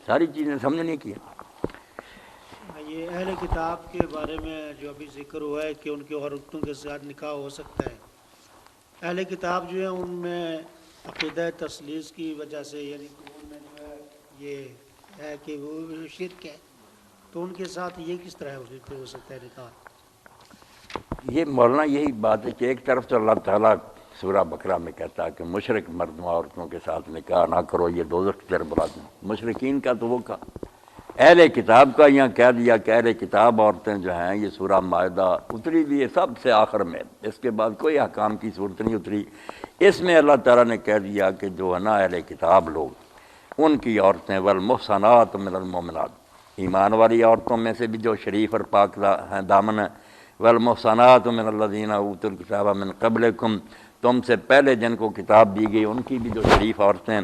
ساری چیزیں سمجھنے کی ہیں۔ یہ اہل کتاب کے بارے میں جو ابھی ذکر ہوا ہے کہ ان کی عورتوں کے ساتھ نکاح ہو سکتا ہے، اہل کتاب جو ہے ان میں عقیدہ تثلیث کی وجہ سے، یعنی کہ ان میں جو ہے یہ ہے کہ وہ شرک ہے، تو ان کے ساتھ یہ کس طرح ہو سکتا ہے نکاح؟ یہ مولانا یہی بات ہے کہ ایک طرف تو اللہ تعالیٰ سورہ بقرہ میں کہتا ہے کہ مشرک مردوں عورتوں کے ساتھ نکاح نہ کرو، یہ دوزخ کی طرف بلاتے ہیں۔ مشرکین کا تو وہ کہا، اہل کتاب کا یہاں کہہ دیا کہ اہل کتاب عورتیں جو ہیں، یہ سورہ مائدہ اتری بھی ہے سب سے آخر میں، اس کے بعد کوئی احکام کی صورت نہیں اتری۔ اس میں اللہ تعالیٰ نے کہہ دیا کہ جو ہے نا اہل کتاب لوگ، ان کی عورتیں والمحصنات من المؤمنات، ایمان والی عورتوں میں سے بھی جو شریف اور پاک ہیں دامن ہیں، والمحصنات من الذین اوتوا الکتاب من قبلکم، تم سے پہلے جن کو کتاب دی گئی ان کی بھی جو شریف عورتیں ہیں،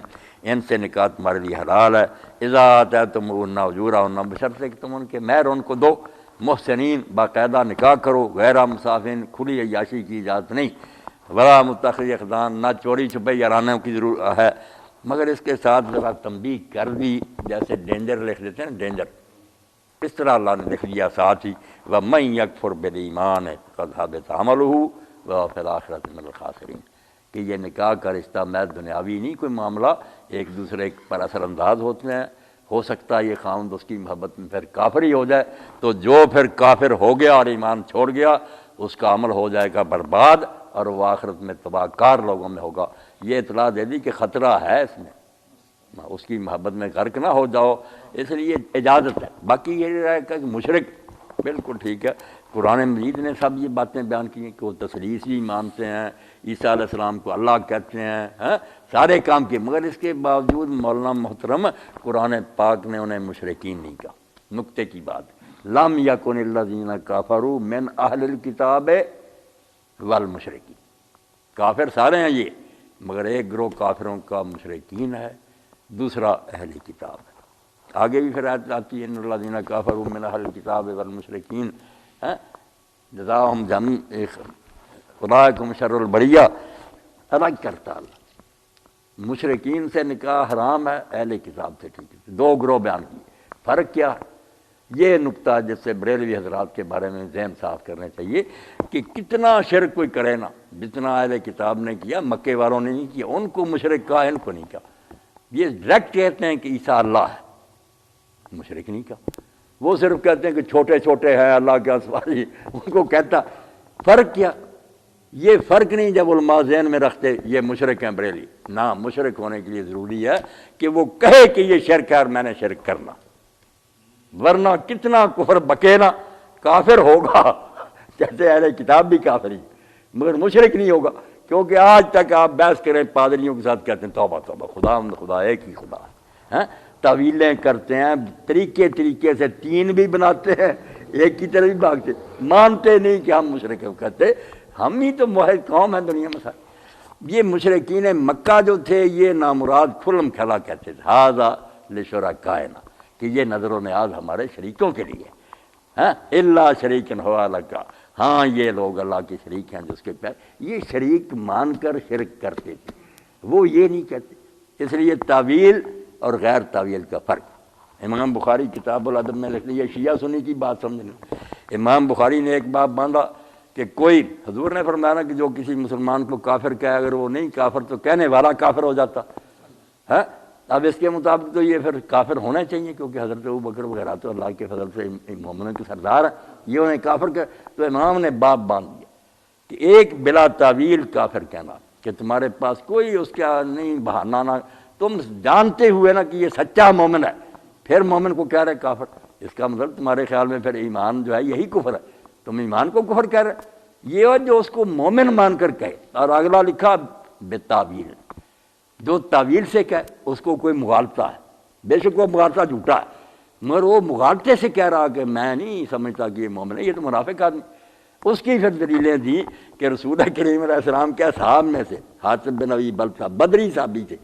ان سے نکاح تمہارے لیے حلال ہے۔ اذا آتیتموہن اجورہن، بشرطے کہ تم ان کے مہر ان کو دو، محسنین باقاعدہ نکاح کرو، غیر مسافین، کھلی عیاشی کی اجازت نہیں، ولا متخذی اخدان، نہ چوری چھپے یارانوں کی ضرورت ہے، مگر اس کے ساتھ ذرا تنبیہ کر دی، جیسے ڈینجر لکھ دیتے ہیں نا، ڈینجر، اس طرح اللہ نے لکھ دیا ساتھ ہی، وَمَن يَكْفُرْ بِالْإِيمَانِ فَقَدْ حَبِطَ عَمَلُهُ وَهُوَ فِي الْآخِرَةِ مِنَ الْخَاسِرِينَ، کہ یہ نکاح کا رشتہ محض دنیاوی نہیں کوئی معاملہ، ایک دوسرے پر اثر انداز ہوتے ہیں، ہو سکتا ہے یہ خاوند اس کی محبت میں پھر کافر ہی ہو جائے، تو جو پھر کافر ہو گیا اور ایمان چھوڑ گیا اس کا عمل ہو جائے گا برباد، اور وہ آخرت میں تباہ کار لوگوں میں ہوگا۔ یہ اطلاع دے دی کہ خطرہ ہے اس میں، اس کی محبت میں غرق نہ ہو جاؤ، اس لیے اجازت ہے۔ باقی یہ رہے کہ مشرک بالکل ٹھیک ہے، قرآن مجید نے سب یہ باتیں بیان کی ہیں کہ وہ تثلیث ہی مانتے ہیں، عیسیٰ علیہ السلام کو اللہ کہتے ہیں، سارے کام کیے، مگر اس کے باوجود مولانا محترم قرآن پاک نے انہیں مشرکین نہیں کہا۔ نکتے کی بات، لم یکن الذین کفروا من اہل الکتاب والمشرکین، کافر سارے ہیں یہ، مگر ایک گروہ کافروں کا مشرکین ہے، دوسرا اہل کتاب ہے۔ آگے بھی پھر آیت آتی ہے ان الذین کفروا من اہل الکتاب والمشرکین جزاؤہم اولئک شر البریہ، الگ کرتا اللہ، مشرکین سے نکاح حرام ہے، اہل کتاب سے ٹھیک ہے، دو گروہ بیان کیے۔ فرق کیا ہے؟ یہ نقطہ جس سے بریلوی حضرات کے بارے میں ذہن صاف کرنے چاہیے کہ کتنا شرک کوئی کرے نا، جتنا اہل کتاب نے کیا، مکے والوں نے نہیں کیا، ان کو مشرک کہا، ان کو نہیں کہا۔ یہ ڈائریکٹ کہتے ہیں کہ عیسیٰ اللہ ہے، مشرک نہیں کہا۔ وہ صرف کہتے ہیں کہ چھوٹے چھوٹے ہیں اللہ کے اسواجی، ان کو کہتا۔ فرق کیا؟ یہ فرق نہیں جب علماء ذہن میں رکھتے یہ مشرک ہیں بریلی، نہ، مشرک ہونے کے لیے ضروری ہے کہ وہ کہے کہ یہ شرک ہے اور میں نے شرک کرنا، ورنہ کتنا کفر بکے نا، کافر ہوگا جیسے اہل کتاب بھی کافر ہی، مگر مشرک نہیں ہوگا، کیونکہ آج تک آپ بحث کریں پادریوں کے ساتھ کہتے ہیں توبہ توبہ، خدا ایک ہی خدا ہے، تعویلیں کرتے ہیں، طریقے سے تین بھی بناتے ہیں، ایک کی طرف بھی بھاگتے، مانتے نہیں کہ ہم مشرک ہیں، کہتے ہم ہی تو موحد قوم ہیں دنیا میں سارے۔ یہ مشرکین مکہ جو تھے یہ نامراد کھلم کھلا کہتے تھے، ھذا لشرکائنا، کہ یہ نظر و نیاز ہمارے شریکوں کے لیے، الا شریکن ہوا لگا، ہاں یہ لوگ اللہ کے شریک ہیں جس کے پیر، یہ شریک مان کر شرک کرتے تھے، وہ یہ نہیں کہتے۔ اس لیے تعویل اور غیر تعویل کا فرق، امام بخاری کتاب الادب میں لکھ لیا، شیعہ سنی کی بات سمجھنا۔ امام بخاری نے ایک باب باندھا کہ کوئی، حضور نے فرمایا کہ جو کسی مسلمان کو کافر کہے، اگر وہ نہیں کافر تو کہنے والا کافر ہو جاتا ہے۔ اب اس کے مطابق تو یہ پھر کافر ہونا چاہیے، کیونکہ حضرت ابوبکر وغیرہ تو اللہ کے فضل سے مومنوں کے سردار ہیں، یہ انہیں کافر کہ، تو امام نے باب باندھ دیا کہ ایک بلا تعویل کافر کہنا، کہ تمہارے پاس کوئی اس کا نہیں بہانہ، نہ تم جانتے ہوئے نا کہ یہ سچا مومن ہے، پھر مومن کو کہہ رہے کافر، اس کا مطلب تمہارے خیال میں پھر ایمان جو ہے یہی کفر ہے، تم ایمان کو کفر کہہ رہے، یہ ہے جو اس کو مومن مان کر کہے۔ اور اگلا لکھا بالتعویل، جو تعویل سے کہے اس کو کوئی مغالطہ ہے، بے شک وہ مغالطہ جھوٹا ہے، مگر وہ مغالطے سے کہہ رہا کہ میں نہیں سمجھتا کہ یہ مومن ہے، یہ تو منافق آدمی۔ اس کی پھر دلیلیں دی کہ رسول کریم علیہ السلام کے اصحاب میں سے حاطب بن ابی بلتع بدری صحابی تھے،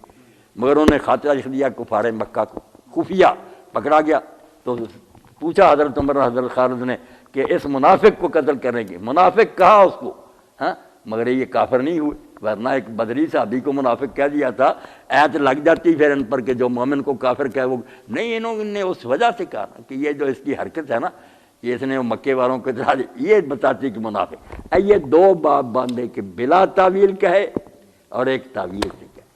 مگر انہوں نے خاطرہ لکھ دیا کفار مکہ کو، خفیہ پکڑا گیا تو پوچھا حضرت عمر حضرت خالد نے کہ اس منافق کو قتل کرنے کی، منافق کہا اس کو، مگر یہ کافر نہیں ہوئے، ورنہ ایک بدری صحابی کو منافق کہہ دیا تھا، ایت لگ جاتی پھر ان پر کہ جو مومن کو کافر کہے وہ نہیں، انہوں نے اس وجہ سے کہا کہ یہ جو اس کی حرکت ہے نا، یہ اس نے مکے والوں کو یہ بتاتی کہ منافق یہ دو باب باندھے کہ بلا تعویل کہے اور ایک تعویل سے کہے۔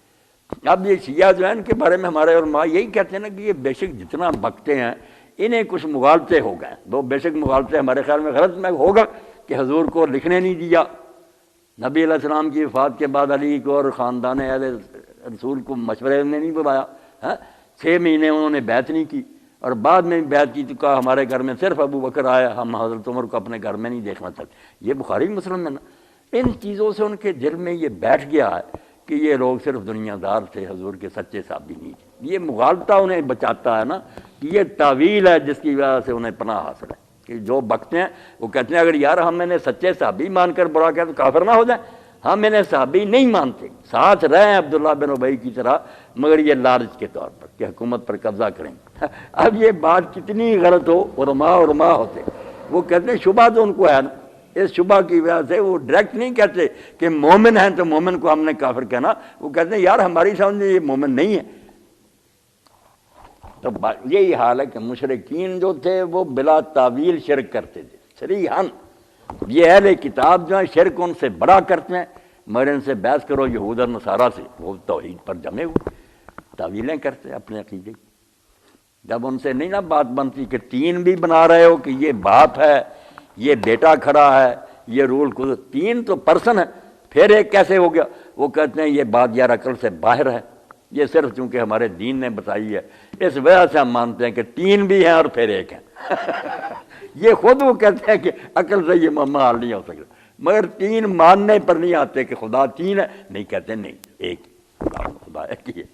اب یہ شیعہ جو ہیں ان کے بارے میں ہمارے علماء یہی کہتے ہیں نا کہ یہ بے شک جتنا بکتے ہیں انہیں کچھ مغالطے ہو گئے، وہ بے شک مغالطے ہمارے خیال میں غلط میں ہوگا کہ حضور کو لکھنے نہیں دیا، نبی علیہ السلام کی وفات کے بعد علی کو اور خاندان اہل رسول کو مشورے میں نہیں بلایا، 6 مہینے انہوں نے بیعت نہیں کی، اور بعد میں بیعت کی تو کہا ہمارے گھر میں صرف ابو بکر آیا، ہم حضرت عمر کو اپنے گھر میں نہیں دیکھنا چاہتے۔ یہ بخاری مسلم میں نا، ان چیزوں سے ان کے دل میں یہ بیٹھ گیا ہے کہ یہ لوگ صرف دنیا دار تھے، حضور کے سچے صحابی نہیں تھے۔ یہ مغالطہ انہیں بچاتا ہے نا کہ یہ تعویل ہے جس کی وجہ سے انہیں پناہ حاصل ہے، کہ جو بکتے ہیں وہ کہتے ہیں اگر یار ہم انہیں سچے صحابی مان کر برا کہتے تو کافر نہ ہو جائیں، ہم انہیں صحابی نہیں مانتے، ساتھ رہے ہیں عبداللہ بن ابی کی طرح، مگر یہ لالچ کے طور پر کہ حکومت پر قبضہ کریں۔ اب یہ بات کتنی غلط ہو، علماء ہوتے وہ کہتے ہیں شبہ تو ان کو ہے نا، اس شبہ کی وجہ سے وہ ڈائریکٹ نہیں کہتے کہ مومن ہیں تو مومن کو ہم نے کافر کہنا، وہ کہتے ہیں یار ہماری سمجھ میں یہ مومن نہیں ہے۔ تو یہی حال ہے کہ مشرکین جو تھے وہ بلا تعویل شرک کرتے تھے صریحاً۔ یہ اہل کتاب جو ہیں شرک ان سے بڑا کرتے ہیں، مگر ان سے بحث کرو یہود اور نصارہ سے، وہ توحید پر جمے ہوئے تعویلیں کرتے ہیں اپنے عقیدے کی۔ جب ان سے نہیں نا بات بنتی کہ تین بھی بنا رہے ہو کہ یہ باپ ہے، یہ بیٹا کھڑا ہے، یہ رول کو تین تو پرسن ہے، پھر ایک کیسے ہو گیا؟ وہ کہتے ہیں یہ بات یار عقل سے باہر ہے، یہ صرف چونکہ ہمارے دین نے بتائی ہے اس وجہ سے ہم مانتے ہیں کہ تین بھی ہیں اور پھر ایک ہیں۔ یہ خود وہ کہتے ہیں کہ عقل سے یہ حال نہیں ہو سکتا، مگر تین ماننے پر نہیں آتے کہ خدا تین ہے، نہیں کہتے نہیں ایک خدا ایک ہی ہے۔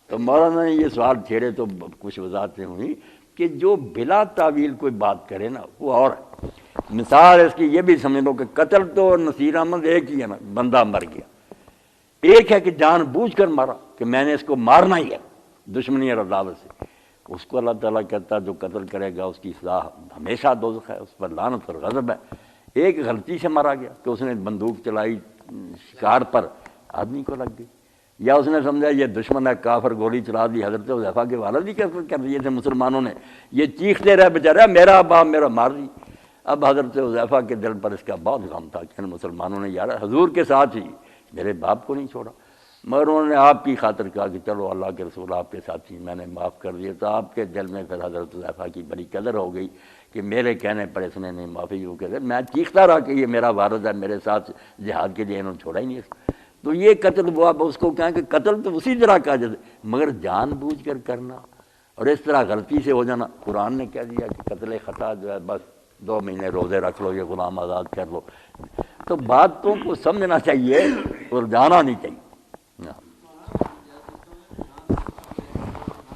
تو مولانا نے یہ سوال چھیڑے تو کچھ وضاحتیں ہوئی کہ جو بلا تعویل کوئی بات کرے نا وہ اور ہے۔ مثال اس کی یہ بھی سمجھ لو کہ قتل تو نصیر احمد ایک ہی ہے نا، بندہ مر گیا، ایک ہے کہ جان بوجھ کر مارا کہ میں نے اس کو مارنا ہی ہے دشمنی اور عداوت سے، اس کو اللہ تعالیٰ کہتا ہے جو قتل کرے گا اس کی سزا ہمیشہ دوزخ ہے، اس پر لعنت اور غضب ہے۔ ایک غلطی سے مارا گیا کہ اس نے بندوق چلائی شکار پر، آدمی کو لگ گئی، یا اس نے سمجھا یہ دشمن ہے کافر، گولی چلا دی، حضرت حذیفہ کے والد ہی کر دیے تھے مسلمانوں نے، یہ چیختے رہے بیچارہ میرا باپ میرا مار دی۔ اب حضرت حذیفہ کے دل پر اس کا بہت غم تھا کہ مسلمانوں نے یار حضور کے ساتھ ہی میرے باپ کو نہیں چھوڑا، مگر انہوں نے آپ کی خاطر کہا کہ چلو اللہ کے رسول آپ کے ساتھ ہی میں نے معاف کر دیا، تو آپ کے دل میں پھر حضرت حذیفہ کی بڑی قدر ہو گئی کہ میرے کہنے پر اس نے نہیں معافی ہو کے، میں چیختا رہا کہ یہ میرا وارث ہے میرے ساتھ جہاد کے لیے، انہوں نے چھوڑا ہی نہیں اس کو۔ تو یہ قتل ہوا، اس کو کہیں کہ قتل تو اسی طرح کا جیسے، مگر جان بوجھ کر کرنا اور اس طرح غلطی سے ہو جانا، قرآن نے کہہ دیا کہ قتل خطا جو ہے بس 2 مہینے روزے رکھ لو، یہ غلام آزاد کر لو۔ تو باتوں کو سمجھنا چاہیے اور جانا نہیں چاہیے۔